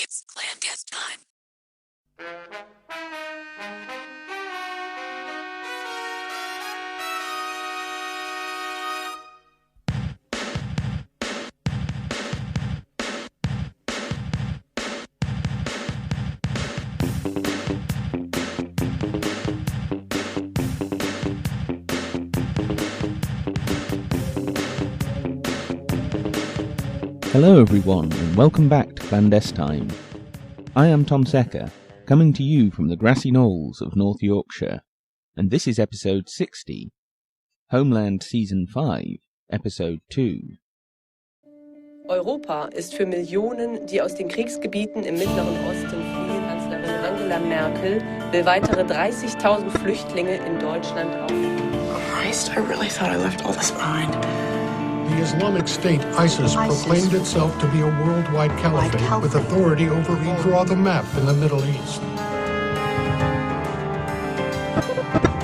It's ClandesTime. Hello everyone, and welcome back to ClandesTime. I am Tom Secker, coming to you from the grassy knolls of North Yorkshire, and this is episode 60, Homeland Season 5, Episode 2. Europa ist für Millionen, die aus den Kriegsgebieten im Mittleren Osten fliehen. Kanzlerin Angela Merkel will weitere 30.000 Flüchtlinge in Deutschland aufnehmen. Christ, I really thought I left all this behind. The Islamic State, ISIS, proclaimed itself to be a worldwide caliphate with authority over, draw the map, in the Middle East.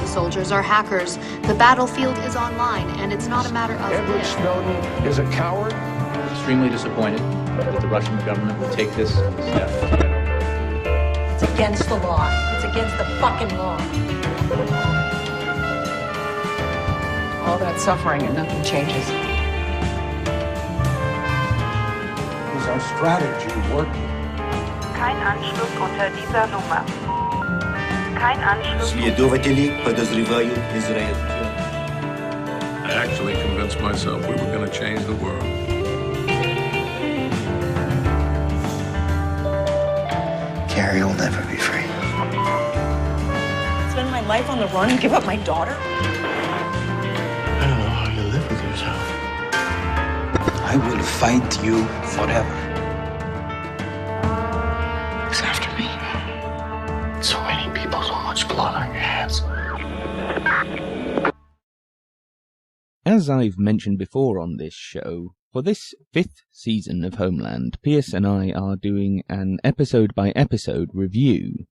The soldiers are hackers. The battlefield is online, and it's not a matter of Edward Snowden is a coward. Extremely disappointed that the Russian government will take this step. It's against the law. It's against the fucking law. All that suffering and nothing changes. Is our strategy working? Kein Anschluss unter dieser Nummer. Kein Anschluss. Следователи подозревают Израиль. I actually convinced myself we were going to change the world. Carrie will never be free. Spend my life on the run and give up my daughter? I don't know how you live with yourself. I will fight you forever. It's after me. So many people, so much blood on your hands. As I've mentioned before on this show, for this 5th season of Homeland, Pearse and I are doing an episode-by-episode review.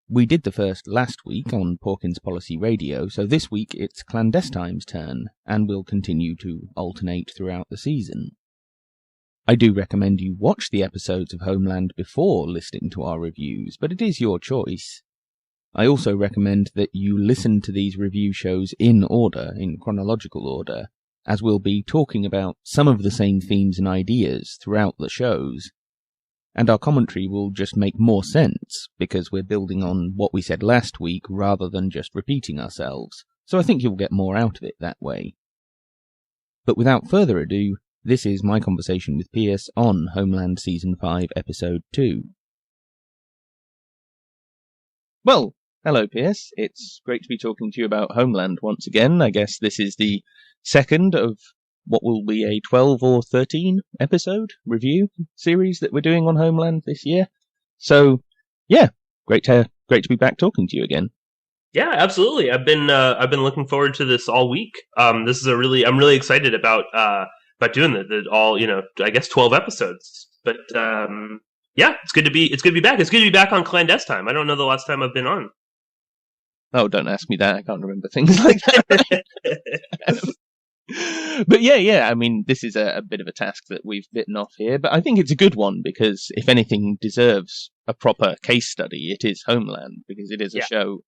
We did the first last week on Porkins Policy Radio, so this week it's ClandesTime's turn, and we'll continue to alternate throughout the season. I do recommend you watch the episodes of Homeland before listening to our reviews, but it is your choice. I also recommend that you listen to these review shows in order, in chronological order, as we'll be talking about some of the same themes and ideas throughout the shows. And our commentary will just make more sense, because we're building on what we said last week rather than just repeating ourselves, so I think you'll get more out of it that way. But without further ado, this is my conversation with Pearse on Homeland Season 5, Episode 2. Well, hello Pearse, it's great to be talking to you about Homeland once again. I guess this is the second of what will be a 12 or 13 episode review series that we're doing on Homeland this year. So, yeah, great to be back talking to you again. Yeah, absolutely. I've been looking forward to this all week. I'm really excited about doing the all, I guess 12 episodes. But yeah, it's good to be back. It's good to be back on ClandesTime. I don't know the last time I've been on. Oh, don't ask me that. I can't remember things like that. But yeah, I mean, this is a bit of a task that we've bitten off here, but I think it's a good one because if anything deserves a proper case study, it is Homeland, because it is a show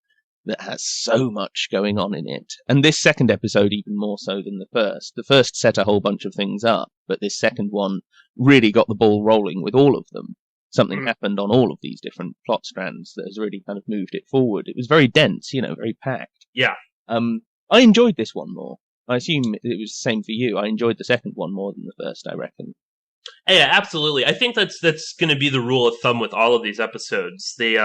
that has so much going on in it. And this second episode even more so than the first. The first set a whole bunch of things up, but this second one really got the ball rolling with all of them. Something happened on all of these different plot strands that has really kind of moved it forward. It was very dense, very packed. Yeah. I enjoyed this one more. I assume it was the same for you. I enjoyed the second one more than the first, I reckon. Yeah, absolutely. I think that's going to be the rule of thumb with all of these episodes. They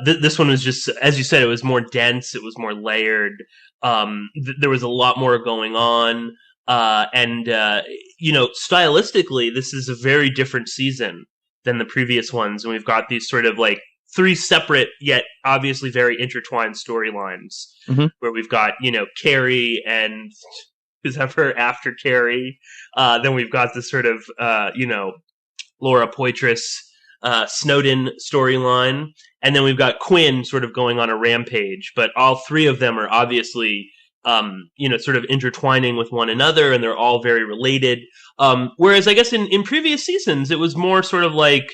this one was just, as you said, it was more dense. It was more layered. There was a lot more going on. And stylistically, this is a very different season than the previous ones. And we've got these sort of like 3 separate yet obviously very intertwined storylines, where we've got, Carrie and who's ever after Carrie. Then we've got this sort of, Laura Poitras, Snowden storyline. And then we've got Quinn sort of going on a rampage. But all 3 of them are obviously, sort of intertwining with one another, and they're all very related. Whereas I guess in previous seasons, it was more sort of like,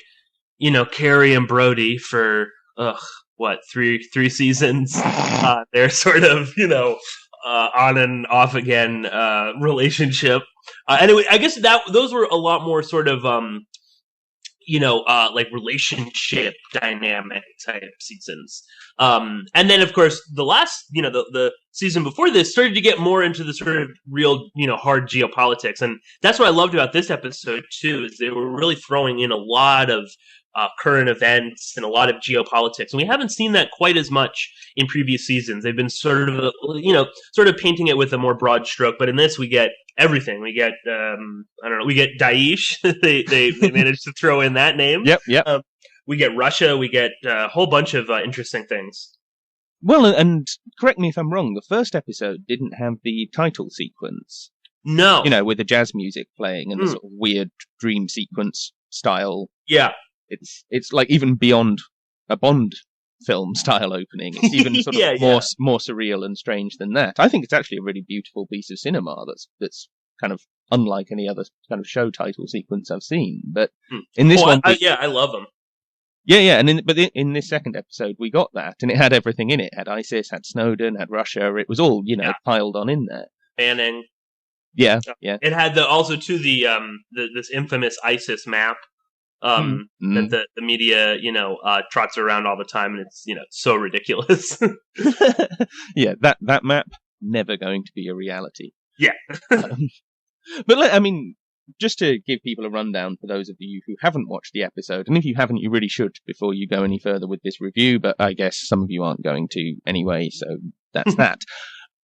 Carrie and Brody for three seasons. They're sort of on and off again relationship. Anyway, I guess those were a lot more sort of like relationship dynamic type seasons. And then of course the last, the season before this started to get more into the sort of real, hard geopolitics. And that's what I loved about this episode too, is they were really throwing in a lot of current events and a lot of geopolitics. And we haven't seen that quite as much in previous seasons. They've been sort of painting it with a more broad stroke. But in this, we get everything. We get, we get Daesh. they managed to throw in that name. Yep. We get Russia. We get a whole bunch of interesting things. Well, and correct me if I'm wrong, the first episode didn't have the title sequence. No. With the jazz music playing and the sort of weird dream sequence style. Yeah. It's like even beyond a Bond film style opening. It's even sort of more surreal and strange than that. I think it's actually a really beautiful piece of cinema that's kind of unlike any other kind of show title sequence I've seen. But in this one, I love them. Yeah, and in this second episode we got that, and it had everything in it. It had ISIS, had Snowden, had Russia. It was all piled on in there. Banning. Yeah. It had also this infamous ISIS map. That the media, trots around all the time, and it's, so ridiculous. Yeah, that map, never going to be a reality. Yeah. But, just to give people a rundown for those of you who haven't watched the episode, and if you haven't, you really should before you go any further with this review, but I guess some of you aren't going to anyway, so that's that.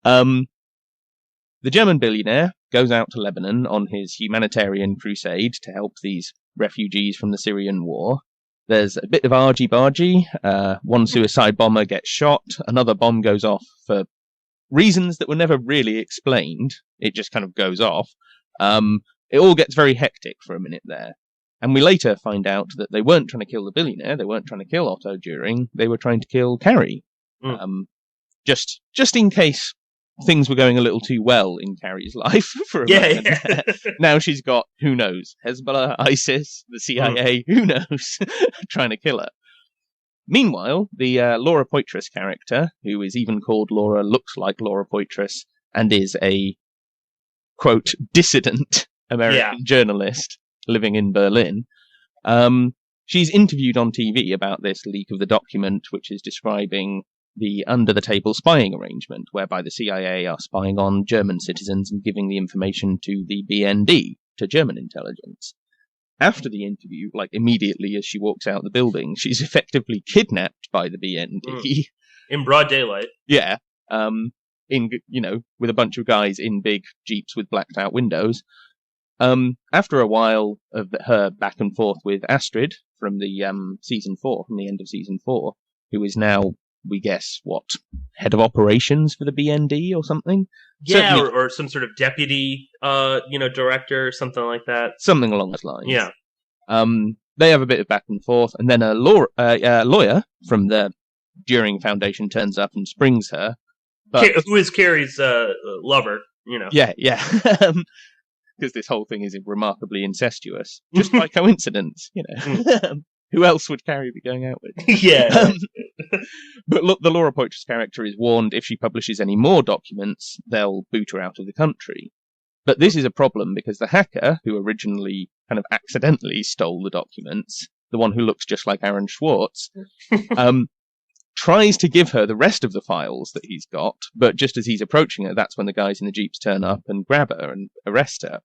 The German billionaire goes out to Lebanon on his humanitarian crusade to help these refugees from the Syrian war. There's a bit of argy-bargy. One suicide bomber gets shot. Another bomb goes off for reasons that were never really explained. It just kind of goes off. It all gets very hectic for a minute there. And we later find out that they weren't trying to kill the billionaire. They weren't trying to kill Otto Düring. They were trying to kill Carrie. Just in case things were going a little too well in Carrie's life for a moment. Yeah. Now she's got, who knows, Hezbollah, ISIS, the CIA, who knows, trying to kill her. Meanwhile, the Laura Poitras character, who is even called Laura, looks like Laura Poitras, and is a, quote, dissident American journalist living in Berlin. She's interviewed on TV about this leak of the document, which is describing the under-the-table spying arrangement, whereby the CIA are spying on German citizens and giving the information to the BND, to German intelligence. After the interview, like immediately as she walks out the building, she's effectively kidnapped by the BND. In broad daylight. Yeah. With a bunch of guys in big jeeps with blacked-out windows. After a while of her back and forth with Astrid from the season 4, from the end of season 4, who is now, we guess, head of operations for the BND or something? Yeah, or some sort of deputy, director, something like that. Something along those lines. Yeah. They have a bit of back and forth, and then a lawyer from the Düring Foundation turns up and springs her. Who is Carrie's lover, Yeah. Because this whole thing is remarkably incestuous. Just by coincidence, Who else would Carrie be going out with? Yeah. But look, the Laura Poitras character is warned if she publishes any more documents, they'll boot her out of the country. But this is a problem because the hacker, who originally kind of accidentally stole the documents, the one who looks just like Aaron Schwartz, tries to give her the rest of the files that he's got, but just as he's approaching her, that's when the guys in the jeeps turn up and grab her and arrest her.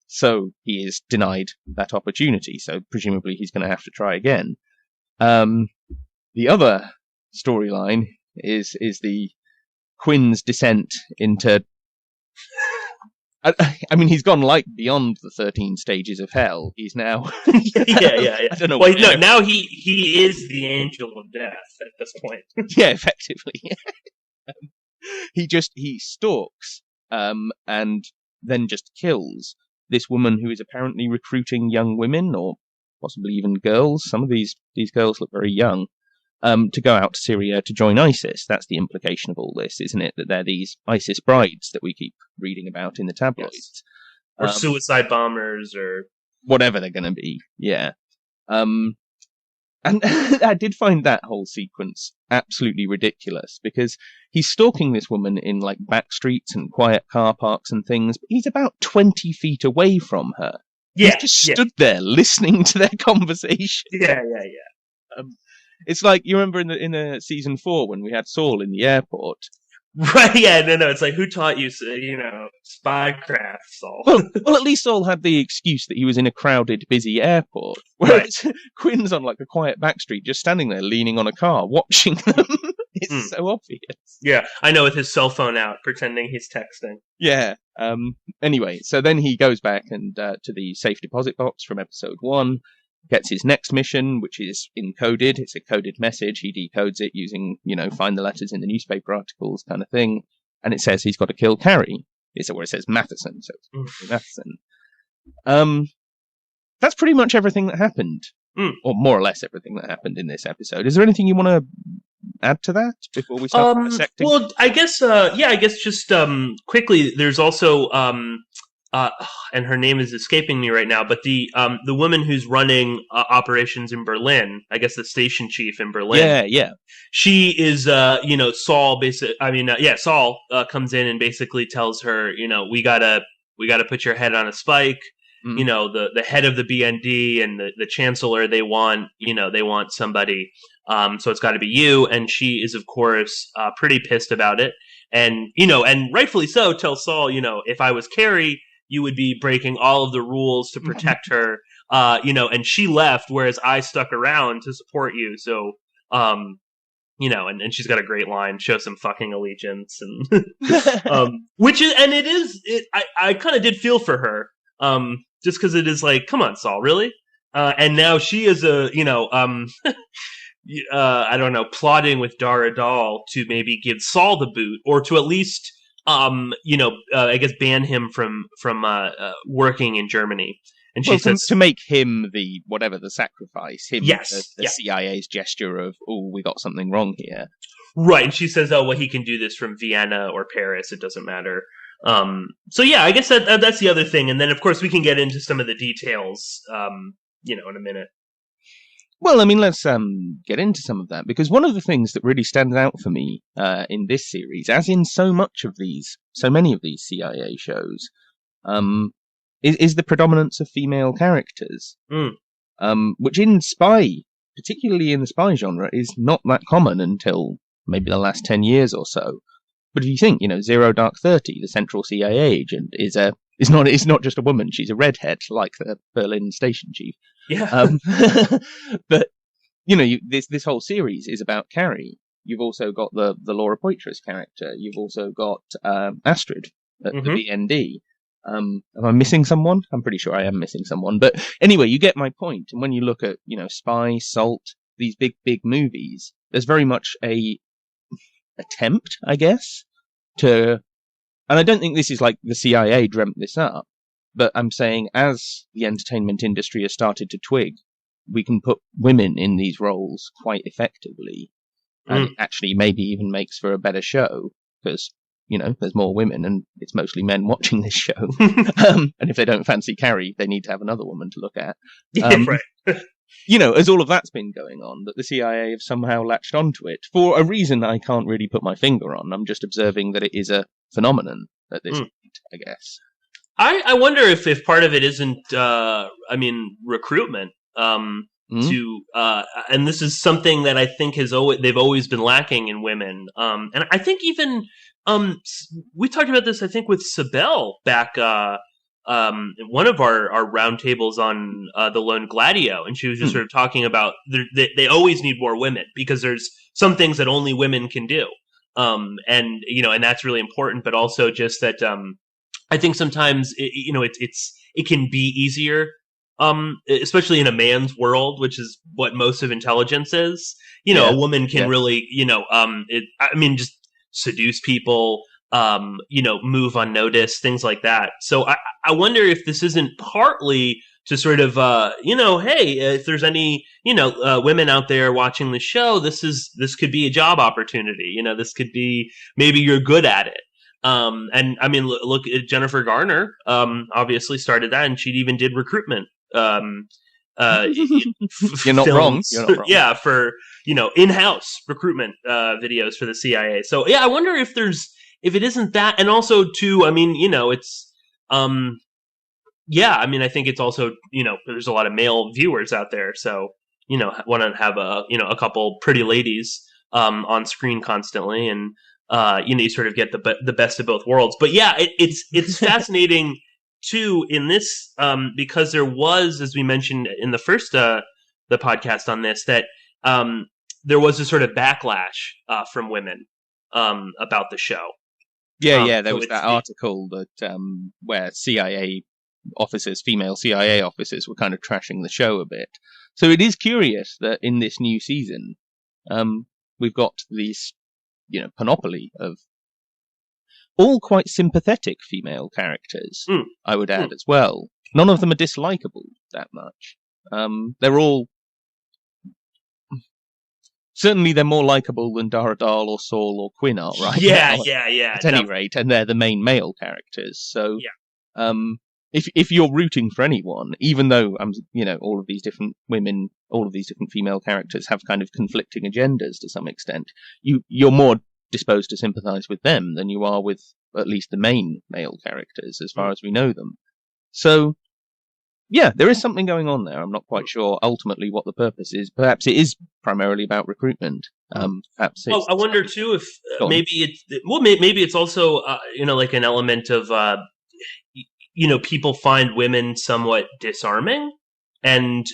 So he is denied that opportunity, so presumably he's going to have to try again. The other storyline is the Quinn's descent into... I mean, he's gone beyond the 13 stages of hell. He's now... yeah. I don't know. Well, no, now he is the angel of death at this point. Yeah, effectively. He stalks and then just kills this woman who is apparently recruiting young women, or possibly even girls. Some of these girls look very young, to go out to Syria to join ISIS. That's the implication of all this, isn't it? That they're these ISIS brides that we keep reading about in the tabloids. Yes. Or suicide bombers, or... whatever they're going to be, yeah. And I did find that whole sequence absolutely ridiculous, because he's stalking this woman in like back streets and quiet car parks and things, but he's about 20 feet away from her. Yeah, he's just stood there listening to their conversation. Yeah. It's like, you remember in season 4 when we had Saul in the airport? Right, yeah, no, it's like, who taught you, spycraft, Saul? Well, at least Saul had the excuse that he was in a crowded, busy airport. Whereas Quinn's on like a quiet back street, just standing there, leaning on a car, watching them. It's so obvious. Yeah, I know, with his cell phone out, pretending he's texting. Yeah. Anyway, so then he goes back and to the safe deposit box from episode 1, gets his next mission, which is encoded. It's a coded message. He decodes it using, find the letters in the newspaper articles kind of thing. And it says he's got to kill Carrie. It's where it says Matheson, so it's Matheson. That's pretty much everything that happened. Or more or less everything that happened in this episode. Is there anything you want to add to that before we start dissecting? Well, I guess just quickly, there's also and her name is escaping me right now, but the woman who's running operations in Berlin, I guess the station chief in Berlin. Yeah. She is, Saul. Saul comes in and basically tells her, we gotta put your head on a spike. The head of the BND and the chancellor, they want somebody. So it's got to be you. And she is, of course, pretty pissed about it. And and rightfully so. Tells Saul, if I was Carrie, you would be breaking all of the rules to protect her, and she left, whereas I stuck around to support you. So, and she's got a great line, show some fucking allegiance, and I kind of did feel for her, just because it is like, come on, Saul, really? And now she is I don't know, plotting with Dara Dahl to maybe give Saul the boot, or to at least I guess ban him from working in Germany. And she says to make him the sacrifice. Him, yes, the CIA's gesture of, we got something wrong here. Right, and she says, he can do this from Vienna or Paris. It doesn't matter. So yeah, I guess that's the other thing. And then of course we can get into some of the details, in a minute. Well, I mean, let's get into some of that, because one of the things that really stands out for me in this series, as in so many of these CIA shows, is the predominance of female characters, which in spy, particularly in the spy genre, is not that common until maybe the last 10 years or so. But if you think, Zero Dark 30, the central CIA agent, is not just a woman; she's a redhead, like the Berlin station chief. Yeah. But this whole series is about Carrie. You've also got the Laura Poitras character. You've also got Astrid at the BND. Am I missing someone? I'm pretty sure I am missing someone. But anyway, you get my point. And when you look at Spy, Salt, these big movies, there's very much a attempt, I guess, and I don't think this is like the CIA dreamt this up, but I'm saying as the entertainment industry has started to twig, we can put women in these roles quite effectively, and it actually maybe even makes for a better show, because, there's more women and it's mostly men watching this show. And if they don't fancy Carrie, they need to have another woman to look at. Right. As all of that's been going on, that the CIA have somehow latched onto it for a reason I can't really put my finger on. I'm just observing that it is a phenomenon at this point, I guess. I wonder if part of it isn't, recruitment. And this is something that I think they've always been lacking in women. And I think even we talked about this, I think, with Sibel back one of our roundtables on the Lone Gladio, and she was just sort of talking about they always need more women because there's some things that only women can do, and that's really important. But also just that I think sometimes it can be easier, especially in a man's world, which is what most of intelligence is. A woman can really just seduce people. Move unnoticed, things like that. So I wonder if this isn't partly to sort of, hey, if there's any, women out there watching the show, this could be a job opportunity. This could be, maybe you're good at it. And I mean, look at Jennifer Garner, obviously started that, and she even did recruitment, You're not wrong. Yeah, for in-house recruitment videos for the CIA. So yeah, I wonder if it isn't that, and also too. I mean, it's yeah. I mean, I think it's also there's a lot of male viewers out there, so want to have a couple pretty ladies on screen constantly, and you sort of get the best of both worlds. But yeah, it's fascinating too in this because there was, as we mentioned in the first the podcast on this, that there was a sort of backlash from women about the show. Yeah, there was that article that where CIA officers, female CIA officers, were kind of trashing the show a bit. So it is curious that in this new season, we've got these, panoply of all quite sympathetic female characters, I would add as well. None of them are dislikable that much. They're all... Certainly they're more likable than Dara Dahl or Saul or Quinn are, right? Yeah. At any rate, and they're the main male characters. So, if you're rooting for anyone, even though all of these different women, all of these different female characters have kind of conflicting agendas to some extent, you're more disposed to sympathise with them than you are with at least the main male characters, as far as we know them. So, yeah, there is something going on there. I'm not quite sure ultimately what the purpose is. Perhaps it is primarily about recruitment. Perhaps. I wonder too if maybe it's also like an element of people find women somewhat disarming and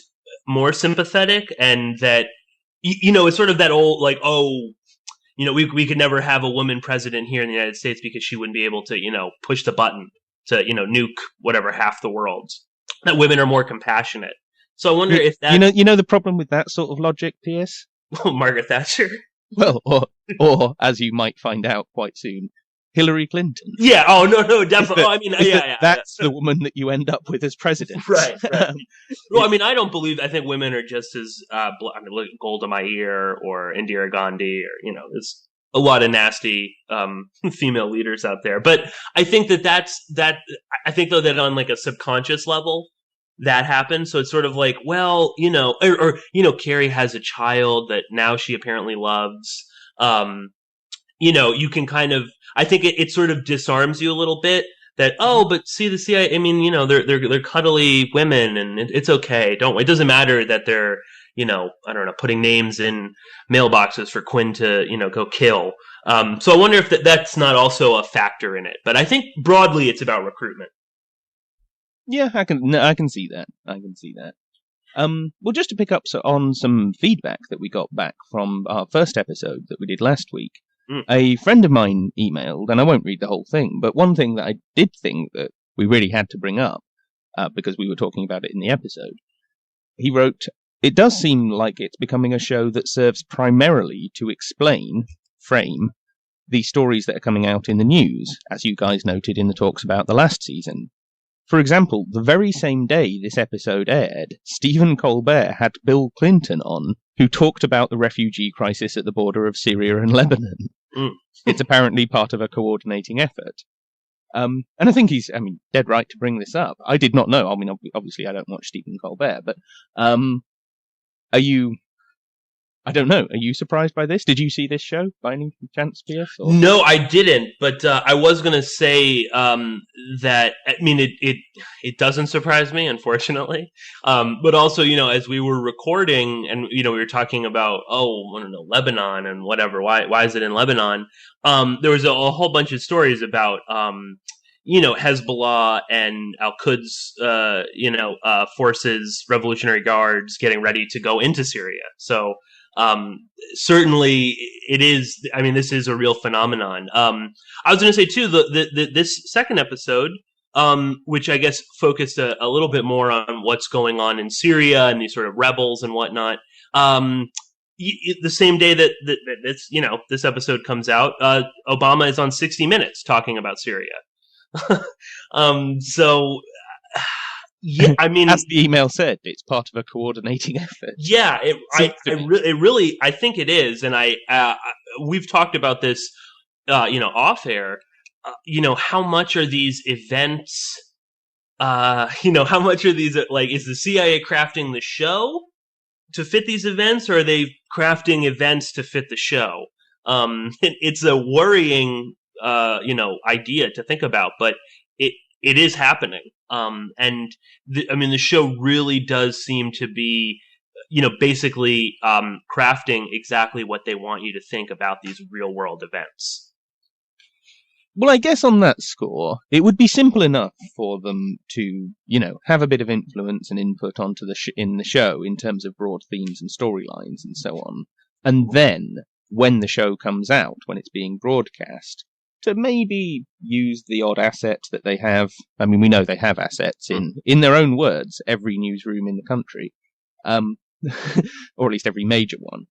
more sympathetic, and that it's sort of that old like, we could never have a woman president here in the United States because she wouldn't be able to push the button to nuke whatever half the world. That women are more compassionate. So I wonder if that... the problem with that sort of logic, Pearse? Margaret Thatcher? Well, or as you might find out quite soon, Hillary Clinton. Yeah, no, definitely. That's the woman that you end up with as president. Right. Well, I think women are just as... look at Golda Meir or Indira Gandhi, or, there's a lot of nasty female leaders out there. But I think I think though that on like a subconscious level that happens. So it's sort of like, well, or Carrie has a child that now she apparently loves. You can kind of, I think it sort of disarms you a little bit that, but see the CIA, they're cuddly women and it's okay. It doesn't matter that they're, I don't know, putting names in mailboxes for Quinn to, go kill. So I wonder if that's not also a factor in it. But I think broadly it's about recruitment. Yeah, I can see that. Well, just to pick up on some feedback that we got back from our first episode that we did last week, a friend of mine emailed, and I won't read the whole thing, but one thing that I did think that we really had to bring up, because we were talking about it in the episode, he wrote, "It does seem like it's becoming a show that serves primarily to frame, the stories that are coming out in the news, as you guys noted in the talks about the last season. For example, the very same day this episode aired, Stephen Colbert had Bill Clinton on, who talked about the refugee crisis at the border of Syria and Lebanon. It's apparently part of a coordinating effort. And I think he's, dead right to bring this up. I did not know. Obviously I don't watch Stephen Colbert, but are you... I don't know. Are you surprised by this? Did you see this show by any chance, Pearse? Or? No, I didn't. But I was going to say that it doesn't surprise me, unfortunately. But also, as we were recording, and we were talking about Lebanon and whatever. Why is it in Lebanon? There was a whole bunch of stories about Hezbollah and Al-Quds, forces, Revolutionary Guards getting ready to go into Syria. So. Certainly it is. This is a real phenomenon. I was going to say too, this second episode, which I guess focused a little bit more on what's going on in Syria and these sort of rebels and whatnot. The same day that this episode comes out, Obama is on 60 Minutes talking about Syria. So. Yeah, as the email said, it's part of a coordinating effort. Yeah, I think it is, and we've talked about this, off air. How much are these events how much are these, is the CIA crafting the show to fit these events, or are they crafting events to fit the show? It's a worrying, idea to think about, but it is happening. The show really does seem to be, basically crafting exactly what they want you to think about these real world events. Well, I guess on that score, it would be simple enough for them to, have a bit of influence and input onto in the show in terms of broad themes and storylines and so on. And then, when the show comes out, when it's being broadcast, to maybe use the odd asset that they have. I mean, we know they have assets in their own words, every newsroom in the country, or at least every major one.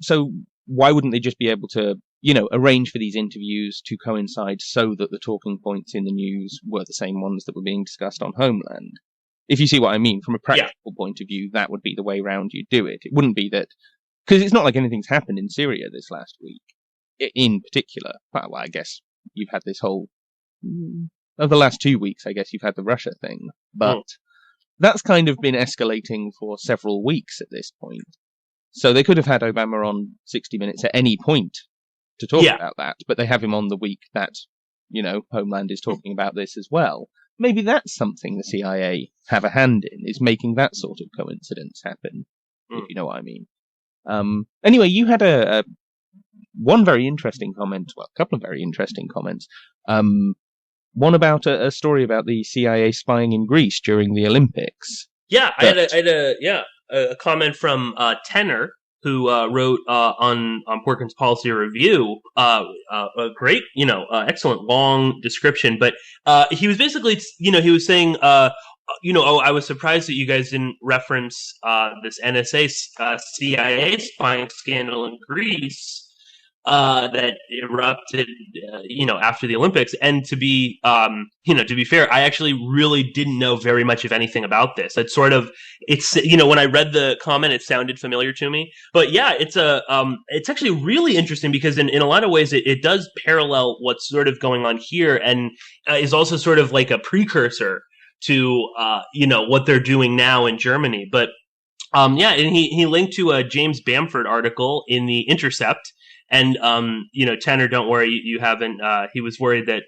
So why wouldn't they just be able to, arrange for these interviews to coincide so that the talking points in the news were the same ones that were being discussed on Homeland? If you see what I mean, from a practical point of view, that would be the way round you'd do it. It wouldn't be that, because it's not like anything's happened in Syria this last week, in particular. Well, I guess you've had this whole, over the last 2 weeks, I guess you've had the Russia thing, but that's kind of been escalating for several weeks at this point. So they could have had Obama on 60 Minutes at any point to talk about that, but they have him on the week that, Homeland is talking about this as well. Maybe that's something the CIA have a hand in, is making that sort of coincidence happen, if you know what I mean. Anyway, you had one very interesting comment, well, a couple of very interesting comments. One about a story about the CIA spying in Greece during the Olympics. Yeah, I had a comment from Tenor, who wrote on Portkin's Policy Review a great, excellent long description. But he was basically, he was saying, I was surprised that you guys didn't reference this NSA CIA spying scandal in Greece that erupted, after the Olympics. And to be fair, I actually really didn't know very much of anything about this. It's when I read the comment, it sounded familiar to me. But yeah, it's actually really interesting because in a lot of ways, it does parallel what's sort of going on here, and is also sort of like a precursor to, what they're doing now in Germany. But and he linked to a James Bamford article in The Intercept. And, Tanner, don't worry, you haven't, he was worried that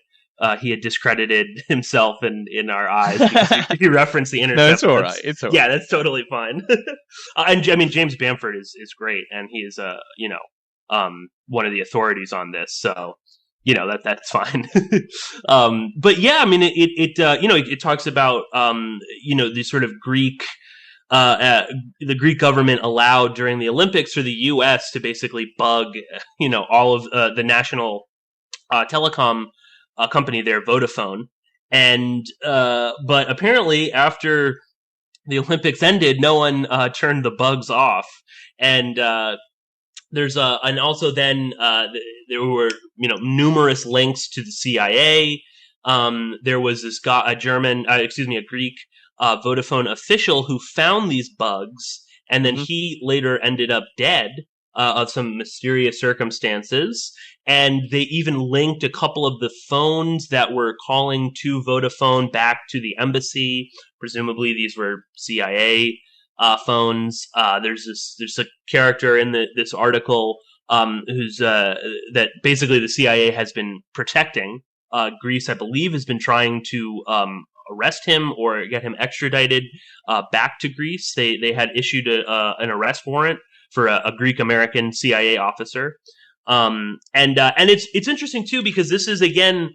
he had discredited himself in our eyes because he referenced The Intercept. No, it's all right. It's all right. Yeah, that's totally fine. And, I mean, James Bamford is great, and he is, one of the authorities on this, so, that's fine. But, yeah, I mean, it talks about, the sort of Greek... the Greek government allowed during the Olympics for the U.S. to basically bug, all of the national telecom company there, Vodafone. And but apparently after the Olympics ended, no one turned the bugs off. And there's and also then there were numerous links to the CIA. There was this guy, a Greek Vodafone official who found these bugs, and then he later ended up dead of some mysterious circumstances. And they even linked a couple of the phones that were calling to Vodafone back to the embassy. Presumably these were CIA phones. There's a character in this article who's that basically the CIA has been protecting. Greece, I believe, has been trying to arrest him or get him extradited back to Greece. They had issued an arrest warrant for a Greek American CIA officer, and it's interesting too because this is again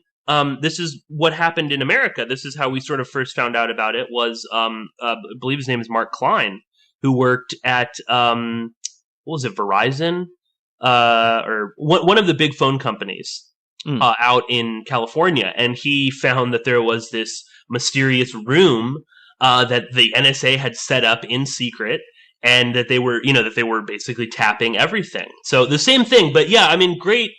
this is what happened in America. This is how we sort of first found out about it. Was I believe his name is Mark Klein, who worked at what was it, Verizon, or one of the big phone companies out in California, and he found that there was this mysterious room that the NSA had set up in secret, and that they were, that they were basically tapping everything. So the same thing, but yeah, I mean, great.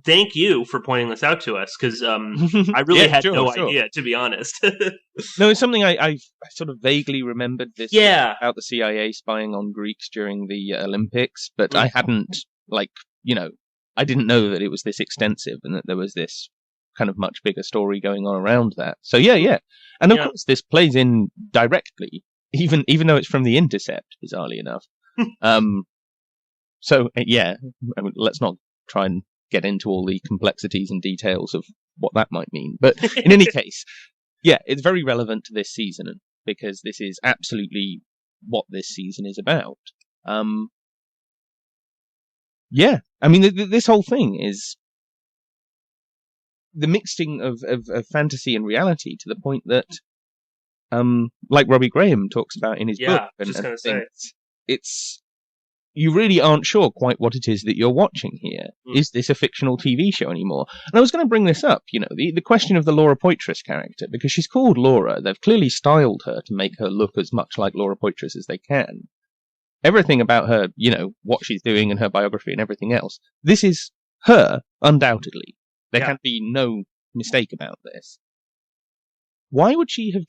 Thank you for pointing this out to us because I really had no idea, to be honest. No, it's something I sort of vaguely remembered this about the CIA spying on Greeks during the Olympics, but I hadn't I didn't know that it was this extensive and that there was this kind of much bigger story going on around that. So yeah. And of course, this plays in directly, even though it's from The Intercept, bizarrely enough. So yeah, I mean, let's not try and get into all the complexities and details of what that might mean. But in any case, yeah, it's very relevant to this season because this is absolutely what this season is about. Yeah, I mean, this whole thing is the mixing of fantasy and reality to the point that, like Robbie Graham talks about in his book, it's you really aren't sure quite what it is that you're watching here. Is this a fictional TV show anymore? And I was going to bring this up, the question of the Laura Poitras character, because she's called Laura. They've clearly styled her to make her look as much like Laura Poitras as they can. Everything about her, what she's doing and her biography and everything else, this is her, undoubtedly. There can be no mistake about this. Why would she have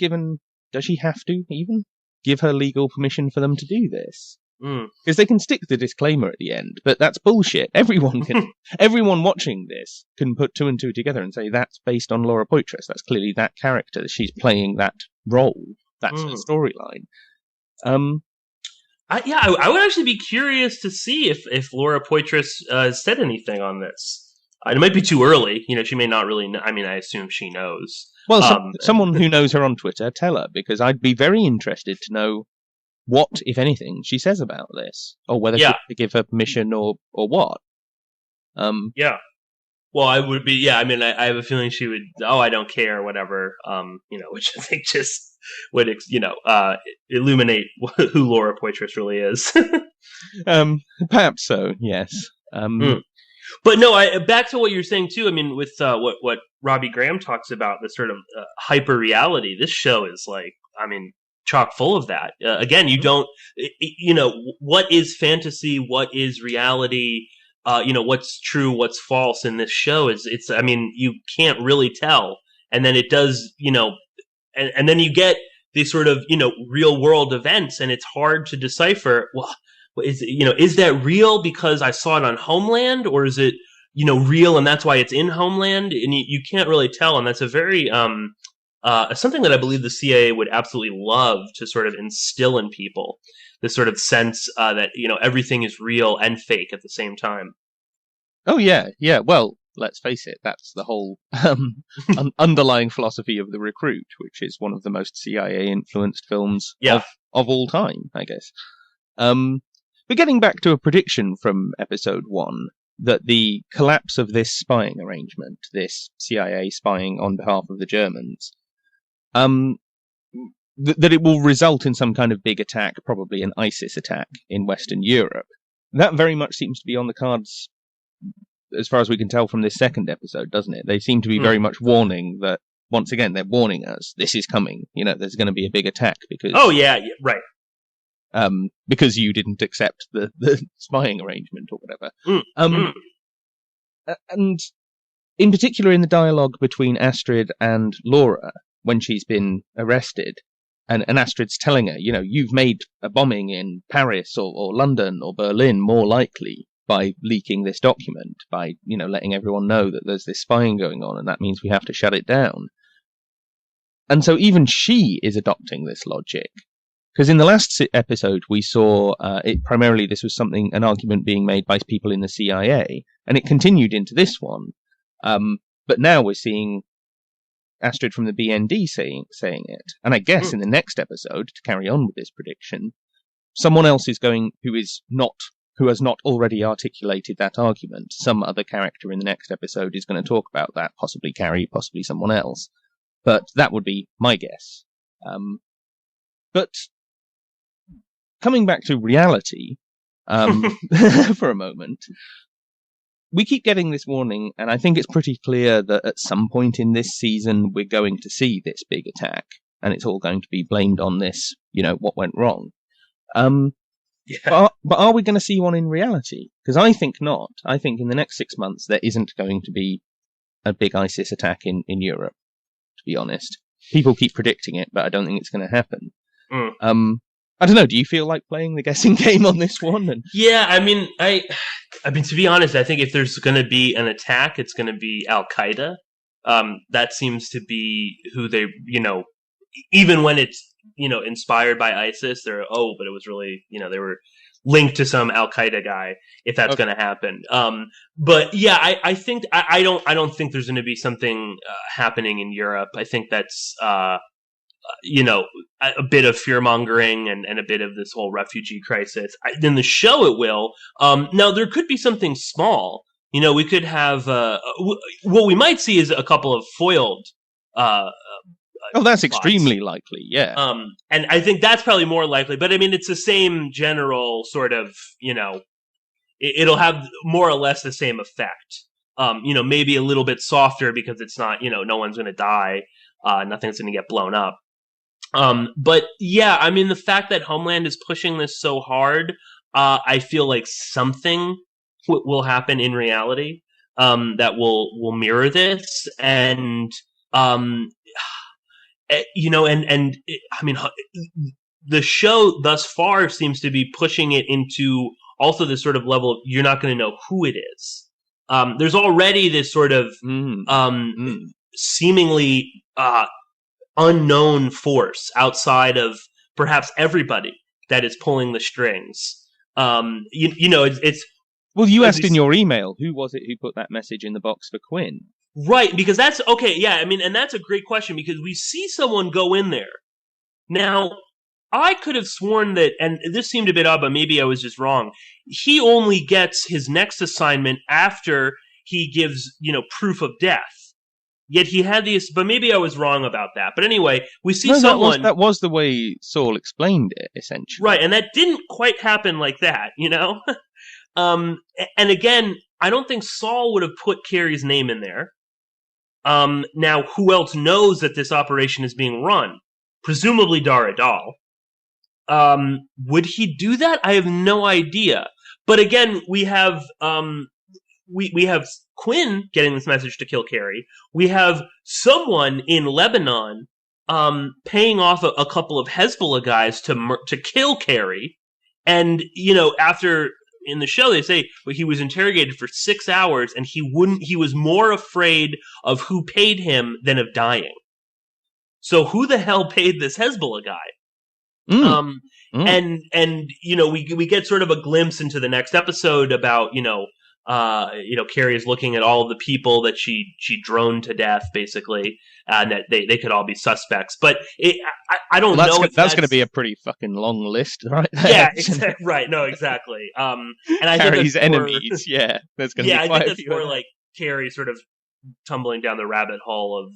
does she have to even give her legal permission for them to do this? Because they can stick the disclaimer at the end, but that's bullshit. Everyone watching this can put two and two together and say that's based on Laura Poitras. That's clearly that character. She's playing that role. That's the storyline. I would actually be curious to see if Laura Poitras said anything on this. It might be too early. She may not really know. I mean, I assume she knows. Well, someone who knows her on Twitter, tell her, because I'd be very interested to know what, if anything, she says about this, or whether she to give her permission or what. Yeah. Well, I would be. Yeah, I mean, I have a feeling she would. Oh, I don't care, whatever. Which I think just would, illuminate who Laura Poitras really is. Perhaps so. Yes. But no, back to what you're saying too. I mean, with what Robbie Graham talks about, the sort of hyper reality. This show is chock full of that. Again, you don't, what is fantasy? What is reality? What's true? What's false in this show you can't really tell. And then it does, and then you get these sort of, real world events, and it's hard to decipher. Well, is that real because I saw it on Homeland, or is it, real and that's why it's in Homeland? And you can't really tell. And that's a very, something that I believe the CIA would absolutely love to sort of instill in people, this sort of sense that, everything is real and fake at the same time. Oh, yeah. Yeah. Well, let's face it. That's the whole underlying philosophy of The Recruit, which is one of the most CIA-influenced films of all time, I guess. But getting back to a prediction from episode 1, that the collapse of this spying arrangement, this CIA spying on behalf of the Germans, that it will result in some kind of big attack, probably an ISIS attack in Western Europe. That very much seems to be on the cards, as far as we can tell from this second episode, doesn't it? They seem to be very much warning that, once again, they're warning us, this is coming. There's going to be a big attack because... Oh, yeah, right. Because you didn't accept the spying arrangement or whatever. And in particular in the dialogue between Astrid and Laura, when she's been arrested, and Astrid's telling her, you've made a bombing in Paris or London or Berlin more likely by leaking this document, by, letting everyone know that there's this spying going on, and that means we have to shut it down. And so even she is adopting this logic. Because in the last episode, we saw primarily this was an argument being made by people in the CIA, and it continued into this one. But now we're seeing Astrid from the BND saying it. And I guess in the next episode, to carry on with this prediction, someone else is going who has not already articulated that argument. Some other character in the next episode is going to talk about that, possibly Carrie, possibly someone else. But that would be my guess. But coming back to reality, for a moment, we keep getting this warning, and I think it's pretty clear that at some point in this season, we're going to see this big attack, and it's all going to be blamed on this, what went wrong. But are we going to see one in reality? Because I think not. I think in the next 6 months, there isn't going to be a big ISIS attack in Europe, to be honest. People keep predicting it, but I don't think it's going to happen. I don't know. Do you feel like playing the guessing game on this one? Yeah, I mean, to be honest, I think if there's going to be an attack, it's going to be Al Qaeda. That seems to be who they, even when it's, inspired by ISIS, but it was really, they were linked to some Al-Qaeda guy, if that's going to happen. But yeah, I think, I don't think there's going to be something happening in Europe. I think that's, a bit of fear-mongering and a bit of this whole refugee crisis. In the show it will. Now, there could be something small. We could have... what we might see is a couple of foiled... that's extremely likely, yeah. And I think that's probably more likely. But, I mean, it's the same general sort of, it'll have more or less the same effect. Maybe a little bit softer because it's not, no one's going to die. Nothing's going to get blown up. But yeah, I mean, the fact that Homeland is pushing this so hard, I feel like something will happen in reality, that will mirror this. And, I mean, the show thus far seems to be pushing it into also this sort of level of you're not going to know who it is. There's already this sort of, seemingly, unknown force outside of perhaps everybody that is pulling the strings. It's well, you asked in your email, who was it who put that message in the box for Quinn? Right, because that's okay. Yeah, I mean, and that's a great question because we see someone go in there. Now, I could have sworn that, and this seemed a bit odd, but maybe I was just wrong. He only gets his next assignment after he gives, proof of death. Yet he had these, but maybe I was wrong about that. But anyway, we see someone... That was the way Saul explained it, essentially. Right, and that didn't quite happen like that, And again, I don't think Saul would have put Carrie's name in there. Now, who else knows that this operation is being run? Presumably Dara Dahl. Would he do that? I have no idea. But again, we have... We have Quinn getting this message to kill Carrie. We have someone in Lebanon paying off a couple of Hezbollah guys to kill Carrie. And, after in the show they say he was interrogated for 6 hours and he was more afraid of who paid him than of dying. So who the hell paid this Hezbollah guy? And we get sort of a glimpse into the next episode about, Carrie is looking at all of the people that she droned to death, basically, and that they could all be suspects. But I don't know. That's going to be a pretty fucking long list, right? There. Yeah, exactly. Right. No, exactly. And I Carrie's think enemies. Yeah, there's going to be quite a few. I think that's more like Carrie sort of tumbling down the rabbit hole of,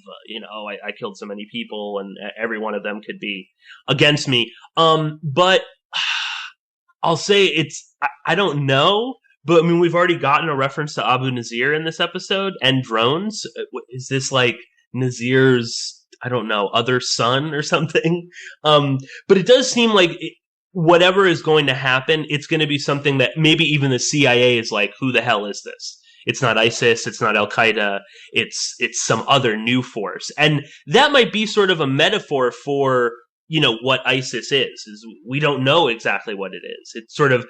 I killed so many people, and every one of them could be against me. But I'll say I don't know. But, I mean, we've already gotten a reference to Abu Nazir in this episode and drones. Is this like Nazir's, I don't know, other son or something? But it does seem like whatever is going to happen, it's going to be something that maybe even the CIA is like, who the hell is this? It's not ISIS, it's not Al-Qaeda, it's some other new force. And that might be sort of a metaphor for... what ISIS is we don't know exactly what it is. It sort of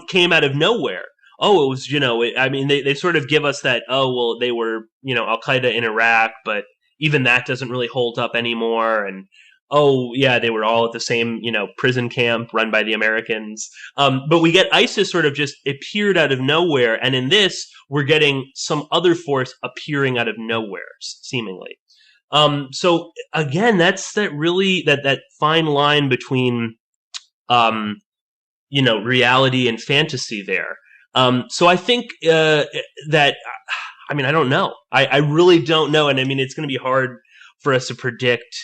came out of nowhere. Oh, it was, they sort of give us that, they were, Al-Qaeda in Iraq, but even that doesn't really hold up anymore. And, they were all at the same, prison camp run by the Americans. But we get ISIS sort of just appeared out of nowhere. And in this, we're getting some other force appearing out of nowhere, seemingly. So again, that's that fine line between, reality and fantasy there. So I think, that, I mean, I don't know. I really don't know. And I mean, it's going to be hard for us to predict,